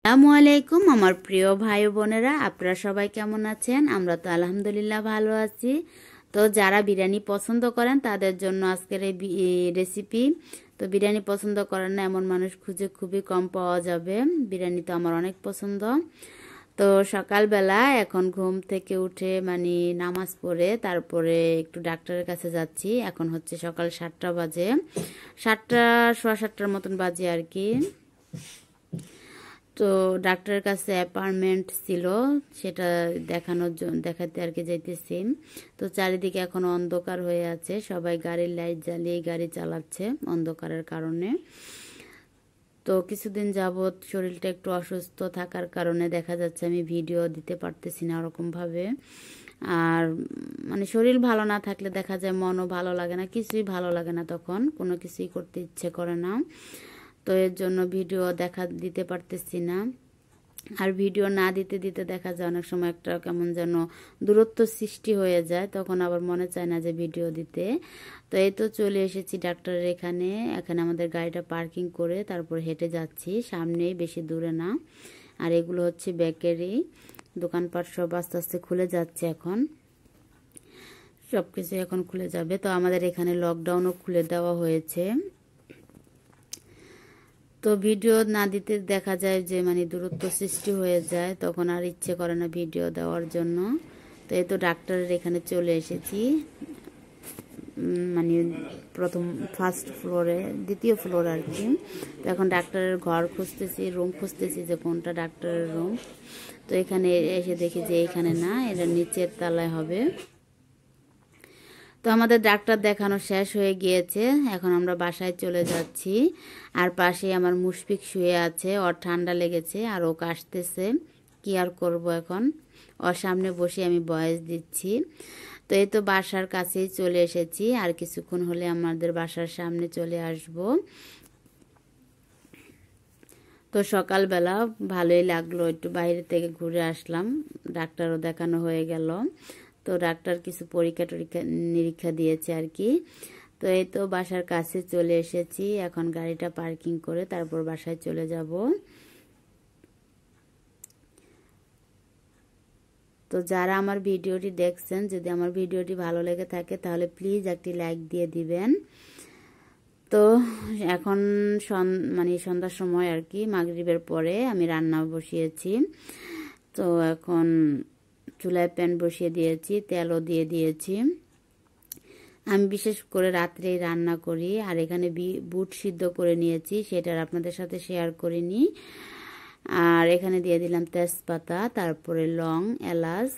আসসালামু আলাইকুম আমার প্রিয় ভাই বোনেরা, আপনারা সবাই কেমন আছেন? আমরা তো আলহামদুলিল্লাহ ভালো আছি। তো যারা বিরিয়ানি পছন্দ করেন তাদের জন্য আজকের এই রেসিপি। তো বিরিয়ানি পছন্দ করেন না এমন মানুষ খুঁজে খুবই কম পাওয়া যাবে। বিরিয়ানি তো আমার অনেক পছন্দ। তো সকালবেলা এখন ঘুম থেকে উঠে নামাজ পড়ে তারপরে একটু ডাক্তারের কাছে যাচ্ছি। এখন হচ্ছে সকাল 7টা বাজে, 7টা সোয়া 7টার মতন বাজে আর কি। তো ডাক্তারের কাছে অ্যাপয়েন্টমেন্ট ছিল, সেটা দেখাতে আর কি যাইতেছি। তো চারিদিকে এখন অন্ধকার হয়ে আছে, সবাই গাড়ির লাইট জ্বালিয়ে গাড়ি চালাচ্ছে অন্ধকারের কারণে। তো কিছুদিন যাবৎ শরীরটা একটু অসুস্থ থাকার কারণে দেখা যাচ্ছে আমি ভিডিও দিতে পারতেছি না ওরকমভাবে। আর শরীর ভালো না থাকলে দেখা যায় মনও ভালো লাগে না, কিছুই ভালো লাগে না, তখন কোনো কিছুই করতে ইচ্ছে করে না। তো এর জন্য ভিডিও দিতে পারতেছি না। আর ভিডিও না দিতে দিতে দেখা যায় অনেক সময় একটা কেমন যেন দূরত্ব সৃষ্টি হয়ে যায়, তখন আবার মনে চায় না যে ভিডিও দিতে। তো এই তো চলে এসেছি ডাক্তারের এখানে। এখানে আমাদের গাড়িটা পার্কিং করে তারপর হেঁটে যাচ্ছি, সামনেই, বেশি দূরে না। আর এগুলো হচ্ছে বেকারি দোকানপাট, সব আস্তে আস্তে খুলে যাচ্ছে এখন, সব কিছু এখন খুলে যাবে। তো আমাদের এখানে লকডাউনও খুলে দেওয়া হয়েছে। তো ভিডিও না দিতে দেখা যায় যে দূরত্ব সৃষ্টি হয়ে যায়, তখন আর ইচ্ছে করে না ভিডিও দেওয়ার জন্য। তো এই তো ডাক্তারের এখানে চলে এসেছি, প্রথম ফার্স্ট ফ্লোরে, দ্বিতীয় ফ্লোর আর কি। তো এখন ডাক্তারের ঘর খুঁজতেছি, রুম খুঁজতেছি যে কোনটা ডাক্তারের রুম। তো এখানে এসে দেখি যে এখানে না, এটা নিচের তলায় হবে। তো আমাদের ডাক্তার দেখানো শেষ হয়ে গিয়েছে, এখন আমরা বাসায় চলে যাচ্ছি। আর পাশে আমার মুশফিক শুয়ে আছে, ওর ঠান্ডা লেগেছে আর ও কাশতেছে, কি আর করব, এখন ওর সামনে বসে আমি ভয়েস দিচ্ছি। তো এই তো বাসার কাছেই চলে এসেছি, আর কিছুক্ষণ হলে আমাদের বাসার সামনে চলে আসব। তো সকালবেলা ভালোই লাগলো, একটু বাইরে থেকে ঘুরে আসলাম, ডাক্তারও দেখানো হয়ে গেল। তো ডাক্তার কিছু পরীক্ষা টরীক্ষা নিরীক্ষা দিয়েছে আর কি। তো এই তো বাসার কাছে চলে এসেছি, এখন গাড়িটা পার্কিং করে তারপর বাসায় চলে যাব। তো যারা আমার ভিডিওটি দেখছেন, যদি আমার ভিডিওটি ভালো লেগে থাকে তাহলে প্লিজ একটি লাইক দিয়ে দিবেন। তো এখন সন্ধ্যার সময় আর কি, মাগরিবের পরে আমি রান্না বসিয়েছি। তো এখন চুলায় প্যান বসিয়ে দিয়েছি, তেলও দিয়ে দিয়েছি। আমি বিশেষ করে রাত্রেই রান্না করি। আর এখানে বুট সিদ্ধ করে নিয়েছি, সেটার আপনাদের সাথে শেয়ার করিনি। আর এখানে দিয়ে দিলাম তেজপাতা, তারপরে লং, এলাচ।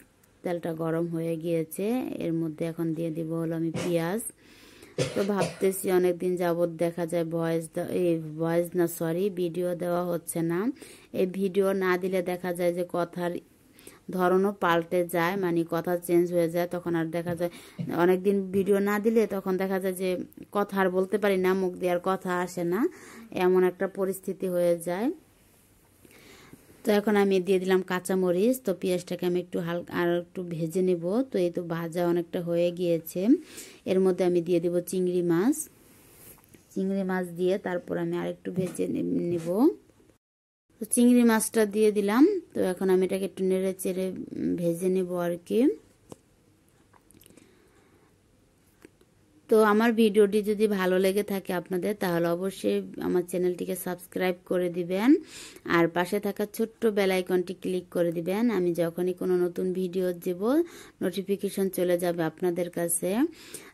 তেলটা গরম হয়ে গিয়েছে, এর মধ্যে এখন দিয়ে দিব হলো আমি পেঁয়াজ। তো ভাবতেছি অনেকদিন যাবৎ দেখা যায় ভিডিও দেওয়া হচ্ছে না। এই ভিডিও না দিলে দেখা যায় যে কথার ধরনও পাল্টে যায়, কথা চেঞ্জ হয়ে যায়। তখন আর দেখা যায় অনেকদিন ভিডিও না দিলে তখন দেখা যায় যে কথা আর বলতে পারি না, মুখ দিয়ে আর কথা আসে না, এমন একটা পরিস্থিতি হয়ে যায়। তো এখন আমি দিয়ে দিলাম কাঁচামরিচ। তো পেঁয়াজটাকে আমি একটু হালকা আর একটু ভেজে নেব। তো এই তো ভাজা অনেকটা হয়ে গিয়েছে, এর মধ্যে আমি দিয়ে দেব চিংড়ি মাছ। চিংড়ি মাছ দিয়ে তারপর আমি আরেকটু ভেজে নেব। তো চিংড়ি মাছটা দিয়ে দিলাম। তো এখন আমি এটাকে একটু নেড়ে চেড়ে ভেজে নেব আর কি। তো আমার ভিডিওটি যদি ভালো লেগে থাকে আপনাদের, তাহলে অবশ্যই আমার চ্যানেলটিকে সাবস্ক্রাইব করে দিবেন আর পাশে থাকা ছোট্ট বেল আইকনটি ক্লিক করে দিবেন। আমি যখনই কোনো নতুন ভিডিও দেব নোটিফিকেশন চলে যাবে আপনাদের কাছে।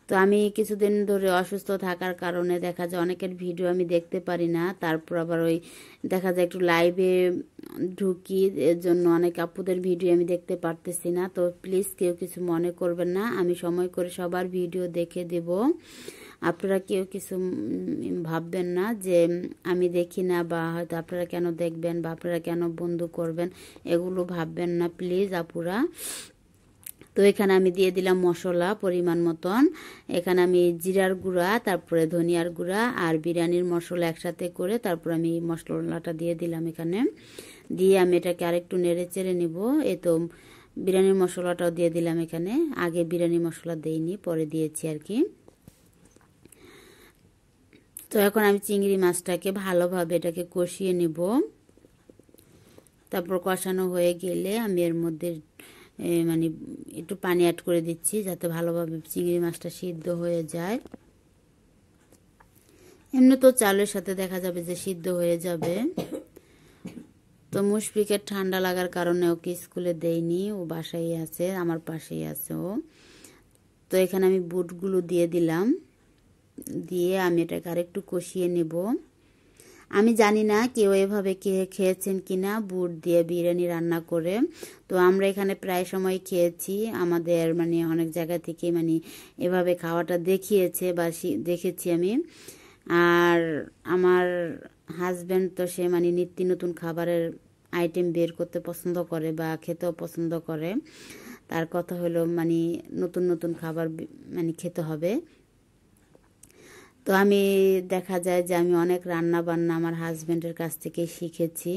তো আমি কিছুদিন ধরে অসুস্থ থাকার কারণে দেখা যায় অনেকের ভিডিও আমি দেখতে পারি না, তারপর আবার ওই দেখা যায় একটু লাইভে ঢুকি, এর জন্য অনেক আপুদের ভিডিও আমি দেখতে পারতেছি না। তো প্লিজ কেউ কিছু মনে করবেন না, আমি সময় করে সবার ভিডিও দেখে দেব। আপনারা কেউ কিছু ভাববেন না যে আমি দেখি না, বা হয়তো আপনারা কেন দেখবেন, বা আপনারা কেন বন্ধু করবেন, এগুলো ভাববেন না প্লিজ আপুরা। তো এখানে আমি দিয়ে দিলাম মশলা পরিমাণ মতন। এখানে আমি জিরার গুঁড়া, তারপরে ধনিয়ার গুঁড়া আর বিরিয়ানির মশলা একসাথে করে তারপর আমি মশলাটা দিয়ে দিলাম এখানে। দিয়ে আমি এটাকে আরেকটু নেড়ে চেড়ে নিব। এই তো বিরিয়ানির মশলাটাও দিয়ে দিলাম এখানে, আগে বিরিয়ানি মশলা দেইনি, পরে দিয়েছি আর কি। তো এখন আমি চিংড়ি মাছটাকে ভালোভাবে এটাকে কষিয়ে নিব। তারপর কষানো হয়ে গেলে আমি এর মধ্যে মানে একটু পানি অ্যাড করে দিচ্ছি, যাতে ভালোভাবে চিংড়ি মাছটা সিদ্ধ হয়ে যায়। এমনি তো চালের সাথে দেখা যাবে যে সিদ্ধ হয়ে যাবে। তো মুশফিকের ঠান্ডা লাগার কারণে ওকে স্কুলে দেয়নি, ও বাসায় আছে, আমার পাশেই আছে ও। তো এখানে আমি বুটগুলো দিয়ে দিলাম, দিয়ে আমি এটাকে আরেকটু কষিয়ে নেব। আমি জানি না কেউ এভাবে খেয়েছেন কিনা বুট দিয়ে বিরিয়ানি রান্না করে। তো আমরা এখানে প্রায় সময় খেয়েছি, আমাদের মানে অনেক জায়গা থেকে মানে এভাবে খাওয়াটা দেখিয়েছে বা দেখেছি আমি। আর আমার হাজব্যান্ড তো সে মানে নিত্য নতুন খাবারের আইটেম বের করতে পছন্দ করে বা খেতেও পছন্দ করে। তার কথা হলো মানে নতুন নতুন খাবার মানে খেতে হবে। তো আমি দেখা যায় যে আমি অনেক রান্না বান্না আমার হাজব্যান্ডের কাছ থেকে শিখেছি।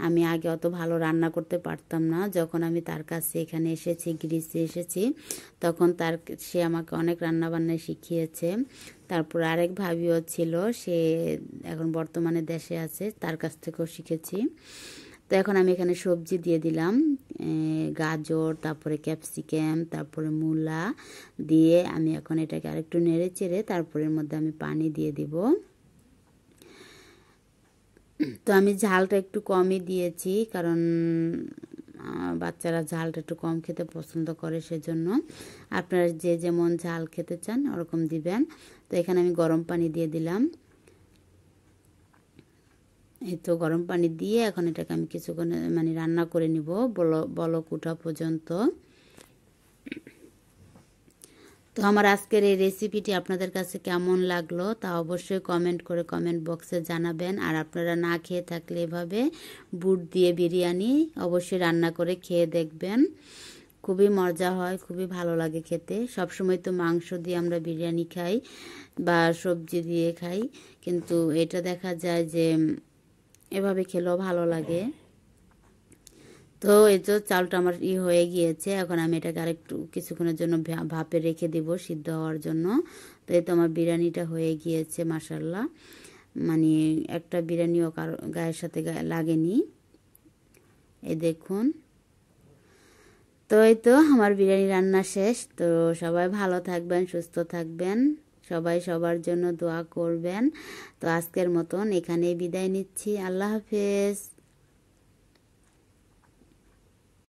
আমি আগে অত ভালো রান্না করতে পারতাম না, যখন আমি তার কাছে এখানে এসেছি, গ্রিসে এসেছি, তখন সে আমাকে অনেক রান্না বান্না শিখিয়েছে। তারপর আরেক ভাবিও ছিল, সে এখন বর্তমানে দেশে আছে, তার কাছ থেকেও শিখেছি। তো এখন আমি এখানে সবজি দিয়ে দিলাম, গাজর, তারপরে ক্যাপসিকাম, তারপরে মূলা দিয়ে আমি এখন এটাকে আরেকটু নেড়ে চেড়ে তারপরে এর মধ্যে আমি পানি দিয়ে দিব। তো আমি ঝালটা একটু কমই দিয়েছি, কারণ বাচ্চারা ঝালটা একটু কম খেতে পছন্দ করে, সেজন্য আপনারা যে যেমন ঝাল খেতে চান ওরকম দিবেন। তো এখানে আমি গরম পানি দিয়ে দিলাম। এই তো গরম পানি দিয়ে এখন এটাকে আমি কিছুক্ষণ মানে রান্না করে নিব বলক ওঠা পর্যন্ত। তো আমার আজকের এই রেসিপিটি আপনাদের কাছে কেমন লাগলো তা অবশ্যই কমেন্ট করে কমেন্ট বক্সে জানাবেন। আর আপনারা না খেয়ে থাকলে এভাবে বুট দিয়ে বিরিয়ানি অবশ্যই রান্না করে খেয়ে দেখবেন, খুবই মজা হয়, খুবই ভালো লাগে খেতে। সবসময় তো মাংস দিয়ে আমরা বিরিয়ানি খাই বা সবজি দিয়ে খাই, কিন্তু এটা দেখা যায় যে এভাবে খেলেও ভালো লাগে। তো এই তো চালটা আমার হয়ে গিয়েছে, এখন আমি এটাকে আরেকটু কিছুক্ষণের জন্য ভাপে রেখে দিব সিদ্ধ হওয়ার জন্য। তো এই তো আমার বিরিয়ানিটা হয়ে গিয়েছে মাশাআল্লাহ, মানে একটা বিরিয়ানিও কারো গায়ের সাথে লাগেনি, এই দেখুন। তো এই তো আমার বিরিয়ানি রান্না শেষ। তো সবাই ভালো থাকবেন, সুস্থ থাকবেন, সবাই সবার জন্য দোয়া করবেন। তো আজকের মতন এখানেই বিদায় নিচ্ছি, আল্লাহ হাফেজ।